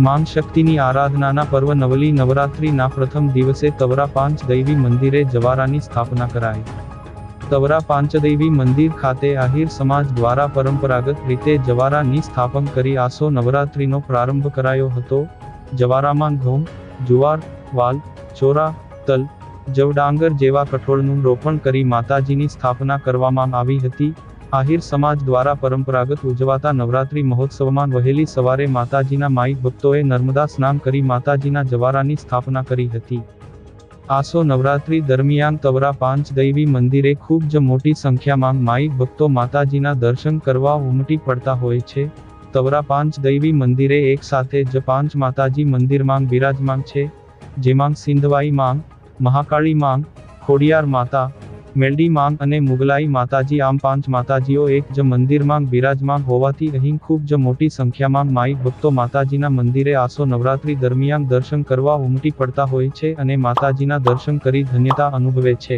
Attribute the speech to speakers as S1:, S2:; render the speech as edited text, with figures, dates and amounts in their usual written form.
S1: માંગ શક્તિની આરાધનાના પર્વ નવલી નવરાત્રિના પ્રથમ દિવસે તવરા પાંચદૈવી મંદિરે જવારાની સ્થાપના કરાઈ. તવરા પાંચદૈવી મંદિર ખાતે આહિર સમાજ દ્વારા પરંપરાગત રીતે જવારાની સ્થાપન કરી આસો નવરાત્રિનો પ્રારંભ કરાયો હતો. જવારામાં ઘઉં, જુવાર, વાલ, ચોરા, તલ, જવ, ડાંગર જેવા કઠોળનું રોપણ કરી માતાજીની સ્થાપના કરવામાં આવી હતી. આહિર સમાજ દ્વારા પરંપરાગત ઉજવાતા નવરાત્રિ મહોત્સવમાં વહેલી સવારે માતાજીના માઈ ભક્તોએ નર્મદા સ્નાન કરી માતાજીના જવારાની સ્થાપના કરી હતી. આસો નવરાત્રિ દરમિયાન તવરા પાંચદૈવી મંદિરે ખૂબ જ મોટી સંખ્યામાં માઈ ભક્તો માતાજીના દર્શન કરવા ઉમટી પડતા હોય છે. તવરા પાંચદૈવી મંદિરે એક સાથે જ 5 માતાજી મંદિરમાં બિરાજમાન છે, જેમાં સિંધવાઈ માંગ, મહાકાળી માંગ, ખોડિયાર માતા, મેલડી માંગ અને મુગલાઈ માતાજી આમ 5 માતાજીઓ એક જ મંદિરમાં બિરાજમાન હોવાથી અહીં ખૂબ જ મોટી સંખ્યામાં માઈ ભક્તો માતાજીના મંદિરે આસો નવરાત્રિ દરમિયાન દર્શન કરવા ઉમટી પડતા હોય છે અને માતાજીના દર્શન કરી ધન્યતા અનુભવે છે.